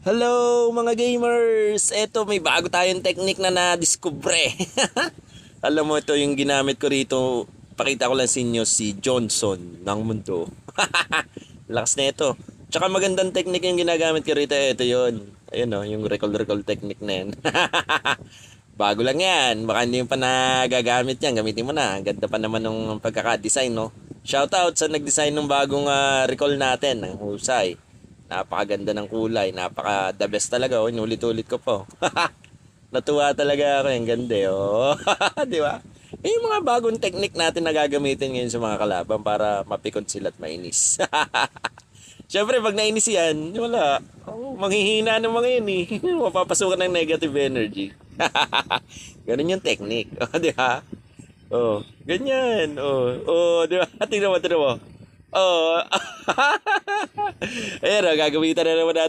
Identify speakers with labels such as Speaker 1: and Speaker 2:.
Speaker 1: Hello mga gamers! Eto may bago tayong technique na na-discover. Alam mo ito yung ginamit ko rito. Pakita ko lang sa inyo si Johnson ng mundo. Lakas na ito. Tsaka magandang technique yung ginagamit ko rito. Ito yun. Ayun o, yung recall technique na yan. Bago lang yan. Baka hindi mo pa nagagamit yan. Gamitin mo na. Ganda pa naman ng pagkaka-design, no? Shoutout sa nag-design ng bagong recall natin. Ang husay. Napakaganda ng kulay. Napaka the best talaga. Oh, inulit-ulit ko po. Natuwa talaga ako. Yung ganda. Oh. Di ba? Yung mga bagong technique natin na gagamitin ngayon sa mga kalaban para mapikon sila at mainis. Siyempre, pag nainis yan, wala. Oh, manghihina ng mga yun eh. Mapapasukan ng negative energy. Ganun yung technique. Oh, di ba? Oh, ganyan. Oh, di ba? Tingnan mo. Oh. Ayan, gagamitan na naman natin.